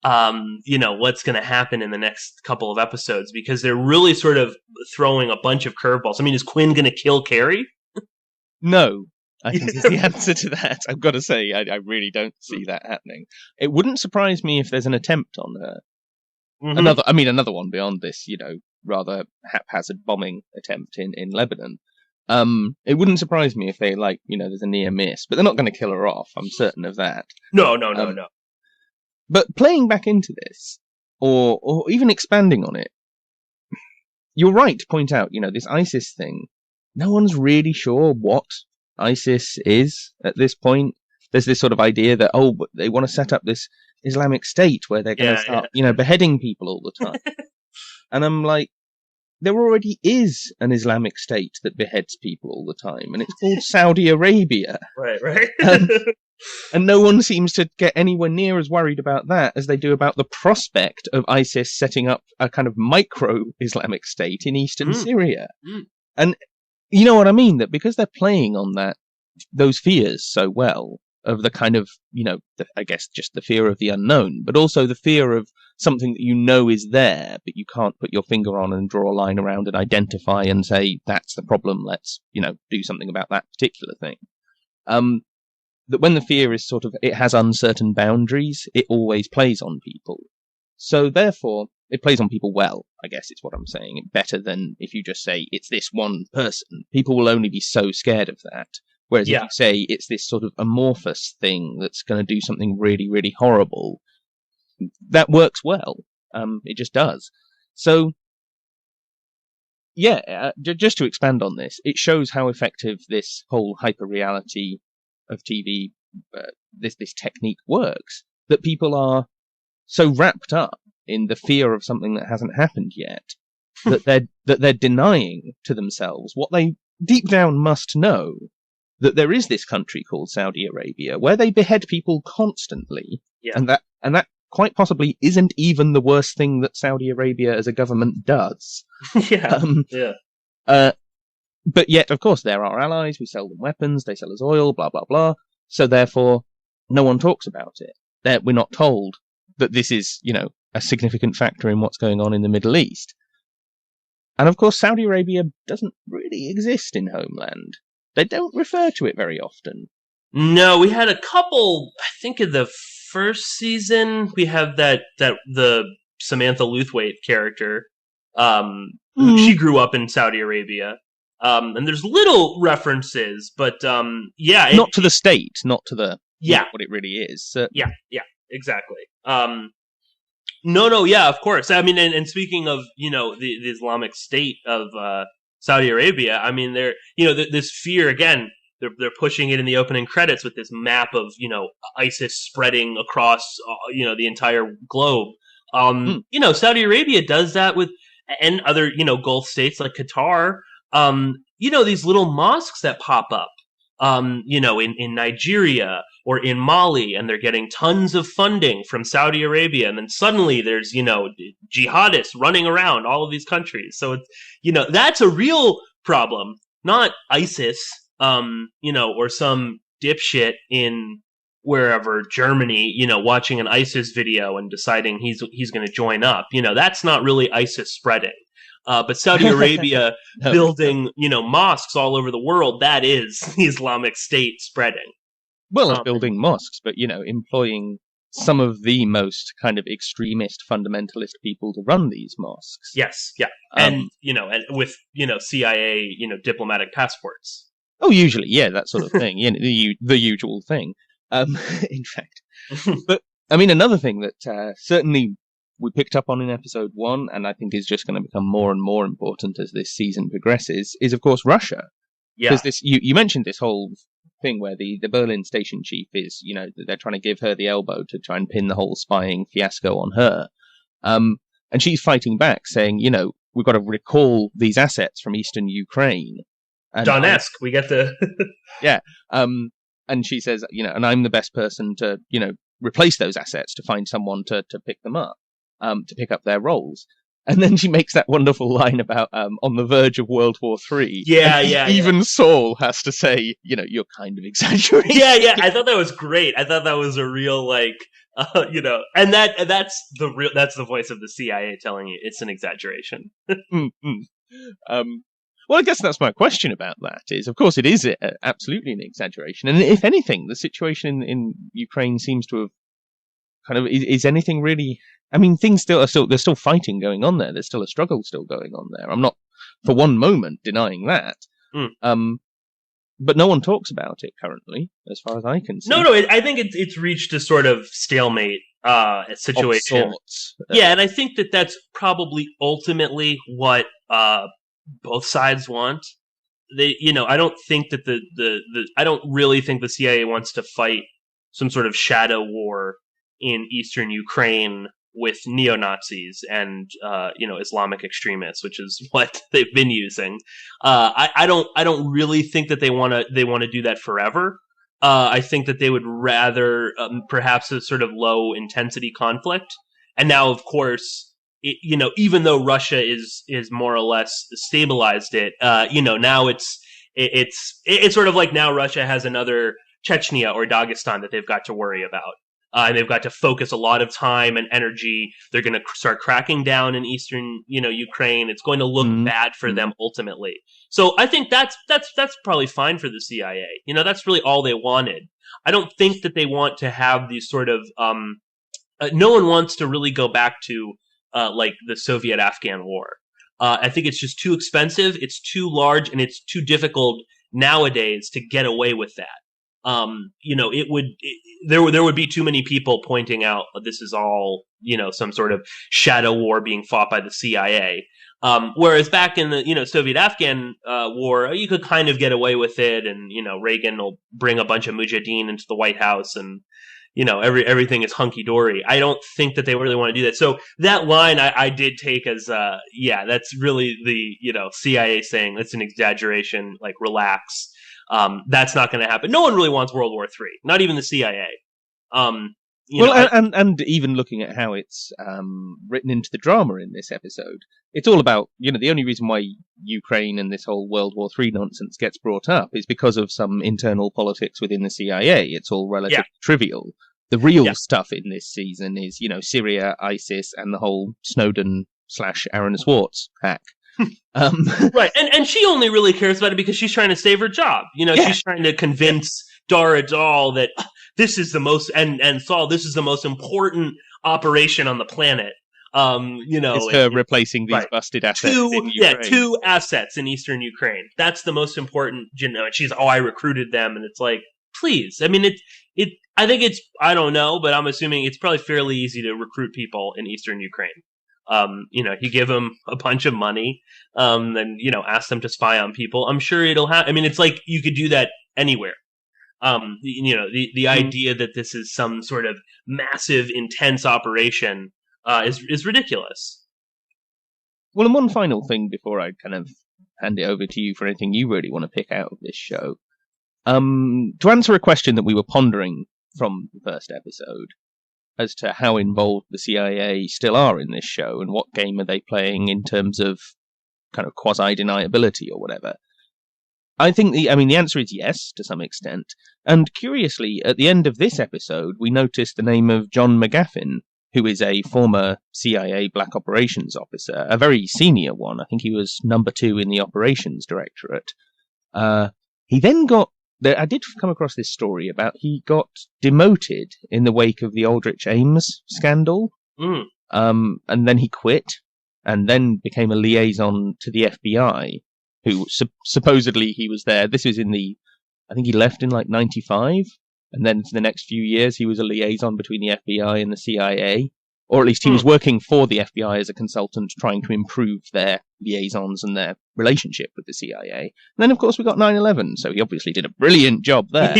what's going to happen in the next couple of episodes because they're really sort of throwing a bunch of curveballs. I mean, is Quinn going to kill Carrie? No. I think is the answer to that. I've got to say, I really don't see that happening. It wouldn't surprise me if there's an attempt on her. Mm-hmm. Another one beyond this, rather haphazard bombing attempt in Lebanon. It wouldn't surprise me if they there's a near miss, but they're not going to kill her off. I'm certain of that. No. But playing back into this, or even expanding on it, you're right to point out, this ISIS thing. No one's really sure what ISIS is at this point. there's this sort of idea that, they want to set up this Islamic State where they're going to start, beheading people all the time. And I'm like, there already is an Islamic State that beheads people all the time, and it's called Saudi Arabia. Right. And no one seems to get anywhere near as worried about that as they do about the prospect of ISIS setting up a kind of micro-Islamic State in eastern Syria. And you know what I mean? That because they're playing on those fears so well, of the kind of, I guess just the fear of the unknown, but also the fear of something that is there, but you can't put your finger on and draw a line around and identify and say, that's the problem, let's, do something about that particular thing. That when the fear is it has uncertain boundaries, it always plays on people. So therefore, it plays on people well, I guess is what I'm saying. Better than if you just say, it's this one person. People will only be so scared of that. Whereas if you say it's this sort of amorphous thing that's going to do something really, really horrible, that works well. It just does. So, just to expand on this, it shows how effective this whole hyperreality of TV, this technique works. That people are so wrapped up in the fear of something that hasn't happened yet that they're denying to themselves what they deep down must know. That there is this country called Saudi Arabia where they behead people constantly, and that quite possibly isn't even the worst thing that Saudi Arabia as a government does. But yet, of course, they're our allies. We sell them weapons. They sell us oil. Blah blah blah. So therefore, no one talks about it. We're not told that this is, a significant factor in what's going on in the Middle East. And of course, Saudi Arabia doesn't really exist in Homeland. They don't refer to it very often. No, we had a couple. I think in the first season, we have the Samantha Luthwaite character. She grew up in Saudi Arabia, and there's little references, but not to the state, not to the what it really is. Yeah, exactly. Of course. I mean, and speaking of the Islamic State of Saudi Arabia, I mean, this fear again. They're pushing it in the opening credits with this map of ISIS spreading across the entire globe. Saudi Arabia does that with and other Gulf states like Qatar. These little mosques that pop up. In Nigeria or in Mali, and they're getting tons of funding from Saudi Arabia, and then suddenly there's jihadists running around all of these countries. So it's that's a real problem, not ISIS, or some dipshit in wherever Germany, watching an ISIS video and deciding he's going to join up. That's not really ISIS spreading. But Saudi Arabia building, mosques all over the world, that is the Islamic State spreading. Well, it's building mosques, but, employing some of the most kind of extremist fundamentalist people to run these mosques. Yes, yeah. And with, CIA, diplomatic passports. Oh, usually, yeah, that sort of thing. The usual thing. In fact. But, I mean, another thing that certainly we picked up on in episode 1, and I think is just going to become more and more important as this season progresses, is, of course, Russia. Yeah. Because you mentioned this whole thing where the Berlin station chief is, they're trying to give her the elbow to try and pin the whole spying fiasco on her. And she's fighting back, saying, we've got to recall these assets from eastern Ukraine. And Donetsk, we get the... Yeah. And she says, and I'm the best person to, replace those assets, to find someone to pick them up. To pick up their roles. And then she makes that wonderful line about on the verge of World War III. Yeah. Even Saul has to say, you're kind of exaggerating. Yeah. I thought that was great. I thought that was a real and that's the voice of the CIA telling you it's an exaggeration. Well, I guess that's my question about that. Is of course it is absolutely an exaggeration, and if anything, the situation in Ukraine seems to have kind of is anything really. I mean, things there's still fighting going on there. There's still a struggle still going on there. I'm not for one moment denying that. But no one talks about it currently, as far as I can see. No, I think it's reached a sort of stalemate situation. Of sorts. Yeah, and I think that's probably ultimately what both sides want. I don't think that I don't really think the CIA wants to fight some sort of shadow war in eastern Ukraine with neo-Nazis and Islamic extremists, which is what they've been using. I don't really think that they want to do that forever. I think that they would rather perhaps a sort of low intensity conflict. And now, of course, even though Russia is more or less stabilized it, now it's sort of like now Russia has another Chechnya or Dagestan that they've got to worry about. And they've got to focus a lot of time and energy. They're going to start cracking down in eastern, Ukraine. It's going to look bad for them ultimately. So I think that's probably fine for the CIA. That's really all they wanted. I don't think that they want to have these sort of. No one wants to really go back to like the Soviet-Afghan War. I think it's just too expensive. It's too large, and it's too difficult nowadays to get away with that. There would be too many people pointing out this is all, some sort of shadow war being fought by the CIA. Whereas back in the, Soviet-Afghan war, you could kind of get away with it. And, Reagan will bring a bunch of mujahideen into the White House and, everything is hunky-dory. I don't think that they really want to do that. So that line I did take as, that's really the, CIA saying it's an exaggeration, like relax. That's not going to happen. No one really wants World War III, not even the CIA. And even looking at how it's written into the drama in this episode, it's all about, the only reason why Ukraine and this whole World War III nonsense gets brought up is because of some internal politics within the CIA. It's all relatively trivial. The real stuff in this season is, Syria, ISIS, and the whole Snowden / Aaron Swartz hack. Right, and she only really cares about it because she's trying to save her job. She's trying to convince Dara Dahl that this is the most and Saul, this is the most important operation on the planet. It's her replacing these busted assets. Two assets in eastern Ukraine. That's the most important. And she's I recruited them, and it's like, please. I mean, I think it's I don't know, but I'm assuming it's probably fairly easy to recruit people in eastern Ukraine. You give them a bunch of money, then, ask them to spy on people. I'm sure it'll have, it's like you could do that anywhere. The idea that this is some sort of massive, intense operation, is ridiculous. Well, and one final thing before I kind of hand it over to you for anything you really want to pick out of this show. To answer a question that we were pondering from the first episode, as to how involved the CIA still are in this show and what game are they playing in terms of kind of quasi-deniability or whatever. I think the answer is yes, to some extent. And curiously, at the end of this episode, we noticed the name of John MacGaffin, who is a former CIA Black Operations officer, a very senior one. I think he was number 2 in the Operations Directorate. He then got I did come across this story about he got demoted in the wake of the Aldrich Ames scandal. And then he quit and then became a liaison to the FBI, who supposedly he was there. This was I think he left in like 95. And then for the next few years, he was a liaison between the FBI and the CIA. Or at least he was working for the FBI as a consultant, trying to improve their liaisons and their relationship with the CIA. And then, of course, we got 9/11, so he obviously did a brilliant job there.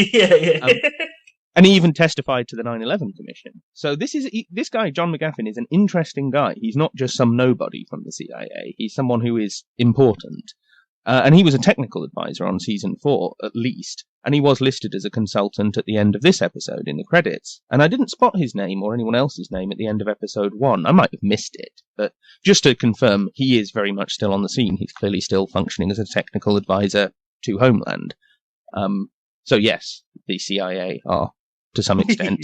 And he even testified to the 9/11 Commission. So this guy, John MacGaffin, is an interesting guy. He's not just some nobody from the CIA. He's someone who is important. And he was a technical advisor on season 4, at least. And he was listed as a consultant at the end of this episode in the credits. And I didn't spot his name or anyone else's name at the end of episode 1. I might have missed it. But just to confirm, he is very much still on the scene. He's clearly still functioning as a technical advisor to Homeland. So yes, the CIA are, to some extent,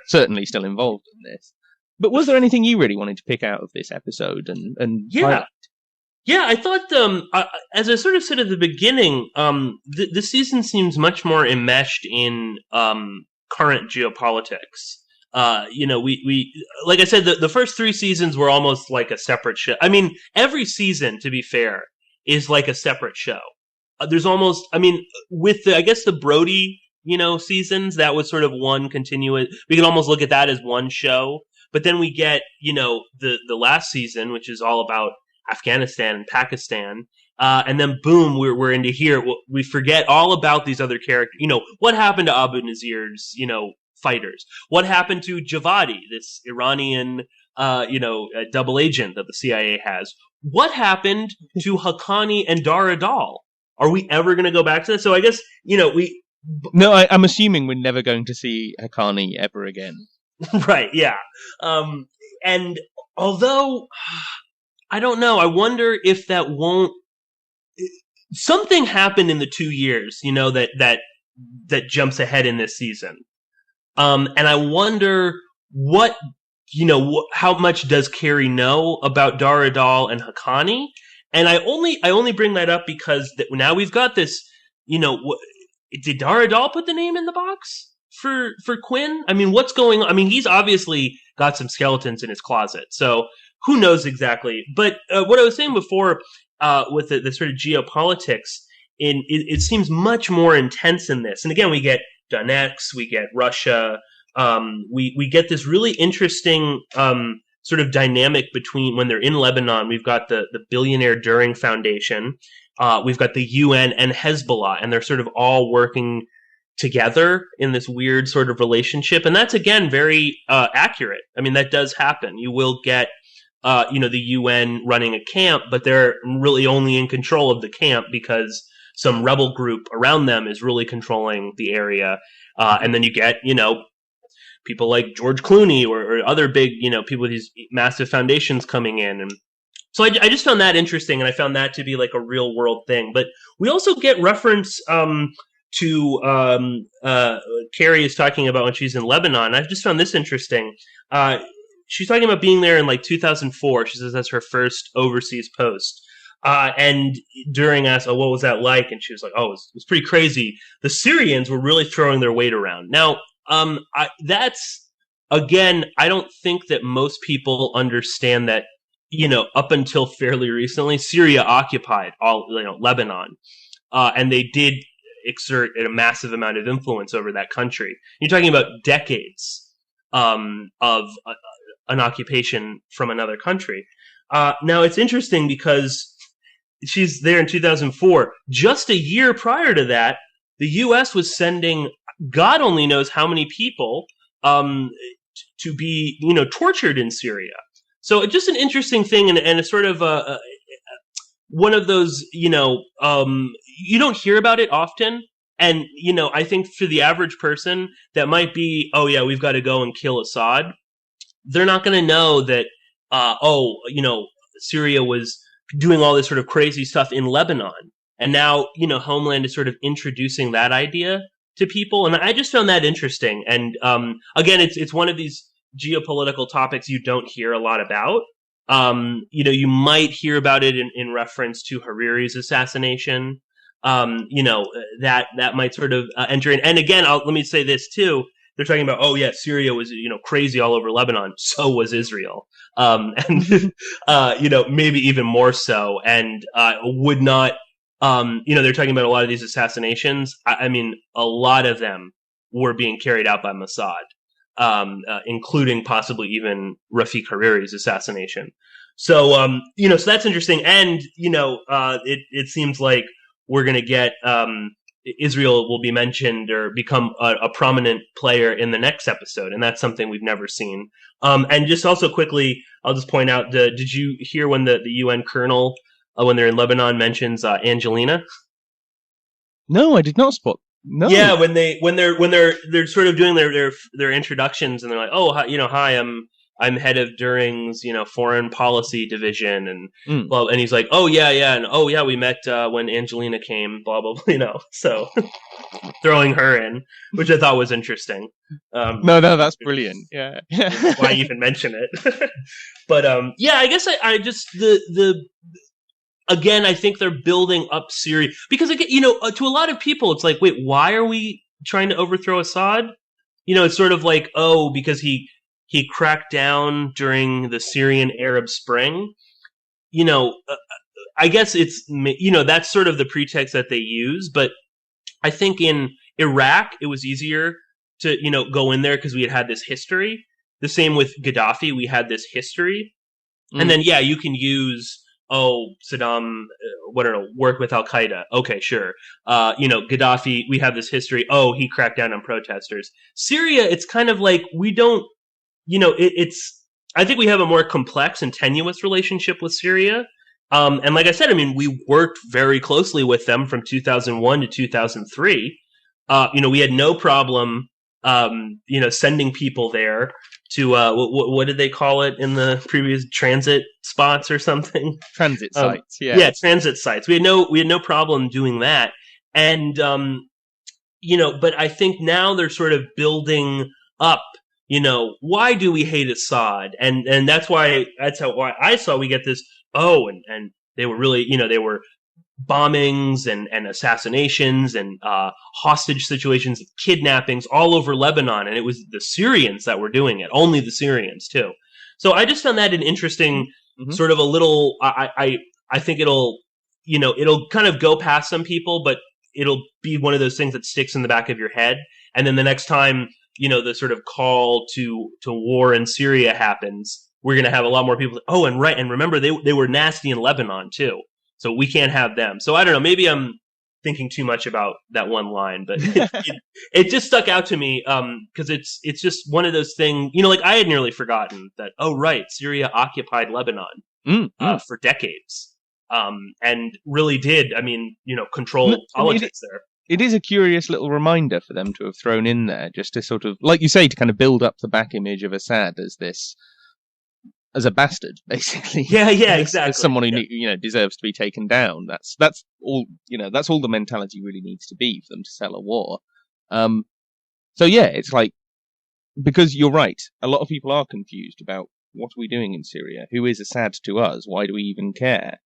certainly still involved in this. But was there anything you really wanted to pick out of this episode and highlight? Yeah, I thought, as I sort of said at the beginning, this season seems much more enmeshed in current geopolitics. We like I said, the first 3 seasons were almost like a separate show. Every season, to be fair, is like a separate show. There's almost, with the Brody, seasons, that was sort of one continuous. We can almost look at that as one show. But then we get, the last season, which is all about Afghanistan and Pakistan, and then boom, we're into here. We forget all about these other characters. What happened to Abu Nazir's, fighters? What happened to Javadi, this Iranian, double agent that the CIA has? What happened to Haqqani and Dar Adal? Are we ever going to go back to this? So I guess, No, I'm assuming we're never going to see Haqqani ever again. Right, yeah. And although, I don't know, I wonder if that won't... Something happened in the 2 years, that jumps ahead in this season. And I wonder how much does Carrie know about Dar Adal and Haqqani? And I only bring that up because now we've got this, did Dar Adal put the name in the box for Quinn? I mean, what's going on? I mean, he's obviously got some skeletons in his closet, so who knows exactly? But what I was saying before with the sort of geopolitics, it seems much more intense in this. And again, we get Donetsk, we get Russia, we get this really interesting sort of dynamic between when they're in Lebanon. We've got the billionaire During Foundation, we've got the UN and Hezbollah, and they're sort of all working together in this weird sort of relationship. And that's, again, very accurate. I mean, that does happen. You will get, the UN running a camp, but they're really only in control of the camp because some rebel group around them is really controlling the area. And then you get, people like George Clooney or other big, people with these massive foundations coming in. And so I just found that interesting, and I found that to be like a real world thing. But we also get reference to Carrie is talking about when she's in Lebanon. I've just found this interesting. She's talking about being there in like 2004. She says that's her first overseas post. And During asked, what was that like? And she was like, it was pretty crazy. The Syrians were really throwing their weight around. Now, that's, again, I don't think that most people understand that, up until fairly recently, Syria occupied all, Lebanon. And they did exert a massive amount of influence over that country. You're talking about decades of an occupation from another country. Now, it's interesting because she's there in 2004. Just a year prior to that, the U.S. was sending God only knows how many people to be, tortured in Syria. So it's just an interesting thing, and a sort of one of those, you don't hear about it often. And, I think for the average person, that might be, we've got to go and kill Assad. They're not going to know that, Syria was doing all this sort of crazy stuff in Lebanon. And now, Homeland is sort of introducing that idea to people. And I just found that interesting. And again, it's one of these geopolitical topics you don't hear a lot about. You might hear about it in reference to Hariri's assassination. That might sort of enter in. And again, let me say this too. They're talking about, Syria was, crazy all over Lebanon. So was Israel. And, maybe even more so. And would not, they're talking about a lot of these assassinations. I mean, a lot of them were being carried out by Mossad, including possibly even Rafiq Hariri's assassination. So, so that's interesting. And, it seems like we're going to get Israel will be mentioned or become a prominent player in the next episode. And that's something we've never seen. And just also quickly, I'll just point out, did you hear when the UN colonel, when they're in Lebanon, mentions Angelina? No, I did not spot. No. Yeah, when they're sort of doing their introductions, and they're like, hi, I'm head of During's, foreign policy division, and well, and he's like, and we met when Angelina came, blah blah blah, so throwing her in, which I thought was interesting. No, that's brilliant. Yeah, why even mention it? But I guess I just again, I think they're building up Syria because again, to a lot of people, it's like, wait, why are we trying to overthrow Assad? It's sort of like, because he cracked down during the Syrian Arab Spring. I guess it's, that's sort of the pretext that they use. But I think in Iraq, it was easier to, go in there because we had this history. The same with Gaddafi. We had this history. And then, you can use, Saddam, worked with Al Qaeda. Okay, sure. Gaddafi, we have this history. Oh, he cracked down on protesters. Syria, it's kind of like we don't, I think we have a more complex and tenuous relationship with Syria. And like I said, I mean, we worked very closely with them from 2001 to 2003. We had no problem, sending people there to what did they call it in the previous, transit spots or something? Transit sites, yeah. Yeah, transit sites. We had no problem doing that. And but I think now they're sort of building up, why do we hate Assad? And that's why I saw we get this, and they were really, they were bombings and assassinations and hostage situations, kidnappings all over Lebanon, and it was the Syrians that were doing it, only the Syrians too. So I just found that an interesting sort of a little. I think it'll kind of go past some people, but it'll be one of those things that sticks in the back of your head, and then the next time the sort of call to war in Syria happens, we're going to have a lot more people. And remember they were nasty in Lebanon too. So we can't have them. So I don't know. Maybe I'm thinking too much about that one line, but it just stuck out to me because it's just one of those things. Like I had nearly forgotten that. Oh, right, Syria occupied Lebanon for decades, and really did. I mean, control politics there. It is a curious little reminder for them to have thrown in there, just to sort of, like you say, to kind of build up the back image of Assad as a bastard, basically. Yeah, exactly. As someone who deserves to be taken down. That's all. That's all the mentality really needs to be for them to sell a war. So yeah, it's like, because you're right. A lot of people are confused about what are we doing in Syria? Who is Assad to us? Why do we even care?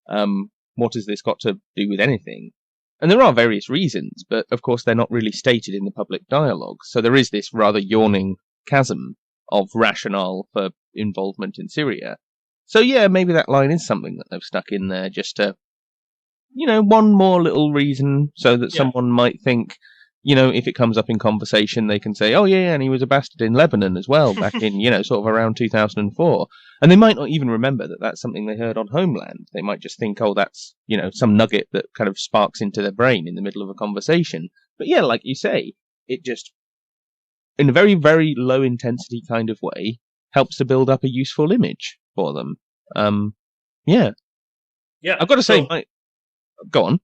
What has this got to do with anything? And there are various reasons, but of course they're not really stated in the public dialogue. So there is this rather yawning chasm of rationale for involvement in Syria. So yeah, maybe that line is something that they've stuck in there just to, one more little reason so that someone might think, if it comes up in conversation, they can say, oh yeah, and he was a bastard in Lebanon as well back in, sort of around 2004. And they might not even remember that that's something they heard on Homeland. They might just think, oh, that's, some nugget that kind of sparks into their brain in the middle of a conversation. But yeah, like you say, it just, in a very, very low intensity kind of way, helps to build up a useful image for them. Yeah. I've got to say, go on.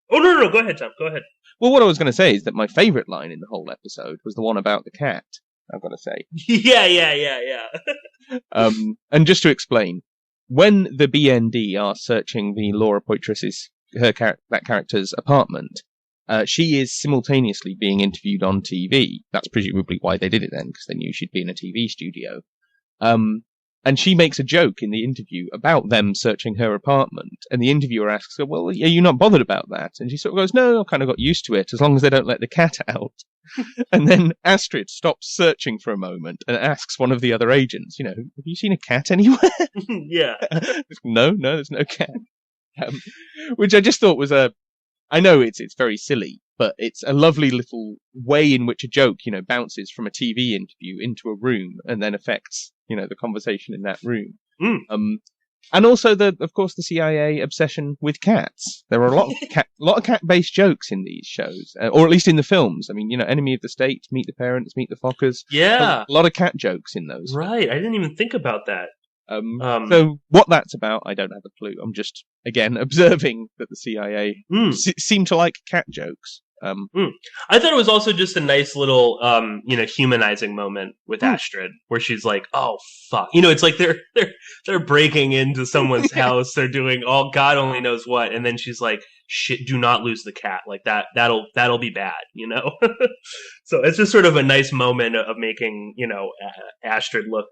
Oh, no, go ahead, Tom. Go ahead. Well, what I was going to say is that my favourite line in the whole episode was the one about the cat, I've got to say. Yeah. And just to explain, when the BND are searching the Laura Poitras' that character's apartment, she is simultaneously being interviewed on TV. That's presumably why they did it then, because they knew she'd be in a TV studio. And she makes a joke in the interview about them searching her apartment. And the interviewer asks her, well, are you not bothered about that? And she sort of goes, no, I've kind of got used to it, as long as they don't let the cat out. And then Astrid stops searching for a moment and asks one of the other agents, have you seen a cat anywhere? Yeah. No, there's no cat. Which I just thought was I know it's very silly, but it's a lovely little way in which a joke, bounces from a TV interview into a room and then affects, the conversation in that room. And also of course, the CIA obsession with cats. There are a lot of cat-based jokes in these shows, or at least in the films. I mean, Enemy of the State, Meet the Parents, Meet the Fockers. Yeah. A lot of cat jokes in those. Right. I didn't even think about that. So what that's about, I don't have a clue. I'm just, again, observing that the CIA seem to like cat jokes. I thought it was also just a nice little, humanizing moment with Astrid, where she's like, "Oh fuck," it's like they're breaking into someone's house, they're doing all God only knows what, and then she's like, "Shit, do not lose the cat, like that'll be bad," So it's just sort of a nice moment of making, Astrid look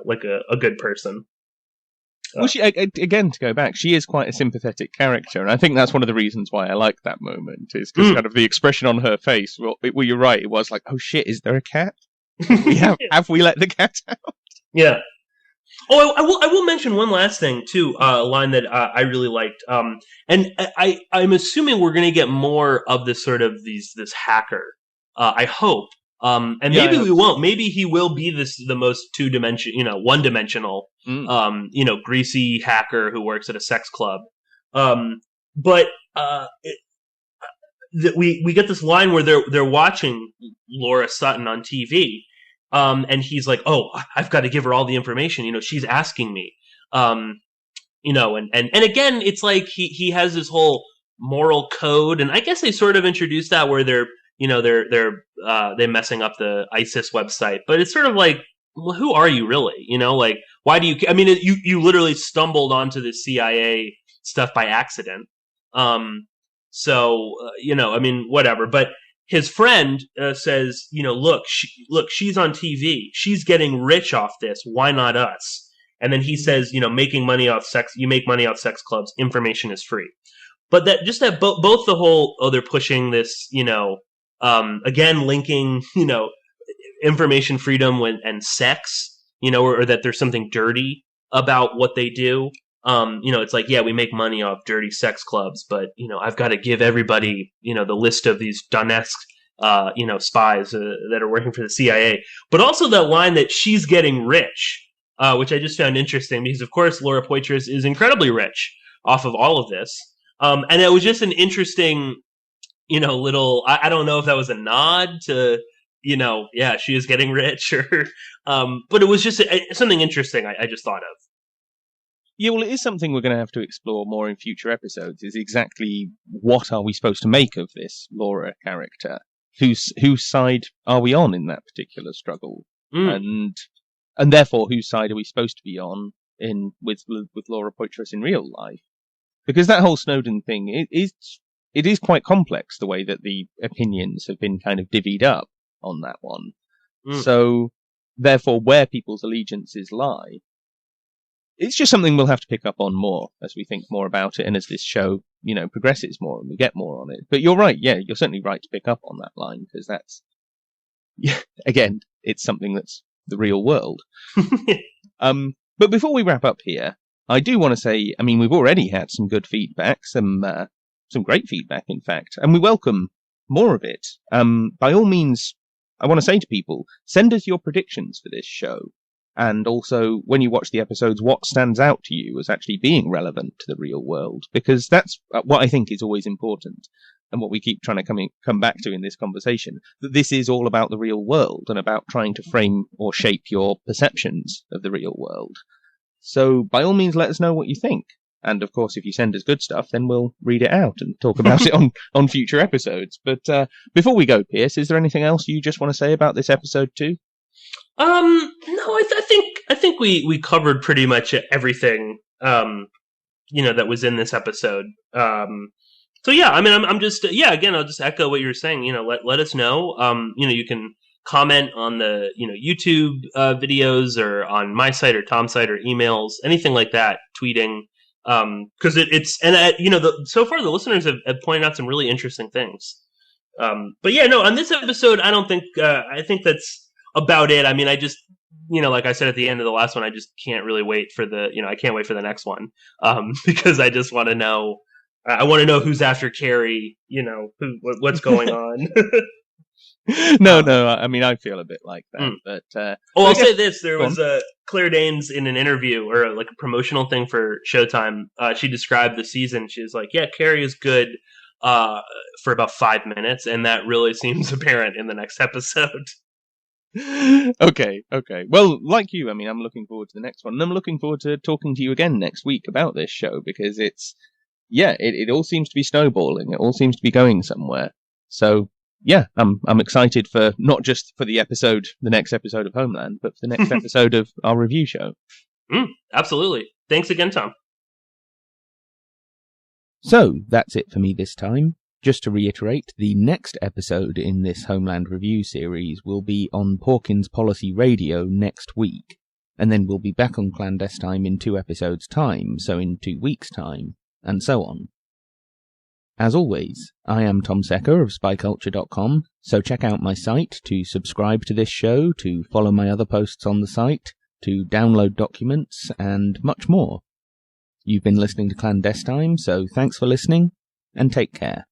like a good person. Well, she, again, to go back, she is quite a sympathetic character, and I think that's one of the reasons why I like that moment, is because kind of the expression on her face, well, you're right, it was like, oh shit, is there a cat? Have we let the cat out? Yeah. Oh, I will mention one last thing, too, a line that I really liked, and I'm assuming we're going to get more of this sort of this hacker, I hope, And maybe we won't. Maybe he will be the most one-dimensional, greasy hacker who works at a sex club. But we get this line where they're watching Laura Sutton on TV, and he's like, "Oh, I've got to give her all the information. She's asking me." And again, it's like he has this whole moral code, and I guess they sort of introduced that where they're messing up the ISIS website, but it's sort of like, well, who are you really? Like, why do you? I mean, you literally stumbled onto the CIA stuff by accident. So whatever. But his friend says, look, she's on TV. She's getting rich off this. Why not us? And then he says, making money off sex. You make money off sex clubs. Information is free. But that both the whole, they're pushing this, again, linking, information freedom and sex, or that there's something dirty about what they do. It's like, yeah, we make money off dirty sex clubs, but, I've got to give everybody, the list of these Donetsk, spies that are working for the CIA. But also that line that she's getting rich, which I just found interesting because, of course, Laura Poitras is incredibly rich off of all of this. And it was just an interesting, little, I don't know if that was a nod to, she is getting rich or, but it was just something interesting I just thought of. Yeah, well, it is something we're going to have to explore more in future episodes, is exactly what are we supposed to make of this Laura character? Whose side are we on in that particular struggle? And therefore, whose side are we supposed to be on with Laura Poitras in real life? Because that whole Snowden thing, it is quite complex, the way that the opinions have been kind of divvied up on that one. So, therefore, where people's allegiances lie, it's just something we'll have to pick up on more as we think more about it and as this show, progresses more and we get more on it. But you're right, yeah, you're certainly right to pick up on that line, because that's, again, it's something that's the real world. But before we wrap up here, I do want to say, I mean, we've already had some good feedback, some great feedback, in fact, and we welcome more of it. By all means, I want to say to people, send us your predictions for this show. And also, when you watch the episodes, what stands out to you as actually being relevant to the real world? Because that's what I think is always important, and what we keep trying to come back to in this conversation, that this is all about the real world and about trying to frame or shape your perceptions of the real world. So, by all means, let us know what you think. And, of course, if you send us good stuff, then we'll read it out and talk about it on future episodes. But before we go, Pearse, is there anything else you just want to say about this episode too? No, I think we covered pretty much everything, that was in this episode. So yeah, I mean, I'm just, again, I'll just echo what you were saying, let us know. You can comment on the, YouTube, videos or on my site or Tom's site or emails, anything like that, tweeting. Cause so far the listeners have pointed out some really interesting things. But yeah, no, on this episode, I don't think, I think that's about it. I mean, I just, like I said at the end of the last one, I just can't really wait for I can't wait for the next one. Because I just want to know, I want to know who's after Carrie, what's going on. No, I mean, I feel a bit like that, but, I'll say this, there was Claire Danes in an interview or like a promotional thing for Showtime. She described the season. She was like, yeah, Carrie is good, for about 5 minutes. And that really seems apparent in the next episode. Okay. Well, like you, I mean, I'm looking forward to the next one. And I'm looking forward to talking to you again next week about this show, because it all seems to be snowballing. It all seems to be going somewhere. So, yeah, I'm excited for not just for the next episode of Homeland, but for the next episode of our review show. Absolutely. Thanks again, Tom. So, that's it for me this time. Just to reiterate, the next episode in this Homeland review series will be on Porkins Policy Radio next week, and then we'll be back on ClandesTime in 2 episodes' time, so in 2 weeks' time, and so on. As always, I am Tom Secker of SpyCulture.com, so check out my site to subscribe to this show, to follow my other posts on the site, to download documents, and much more. You've been listening to ClandesTime, so thanks for listening, and take care.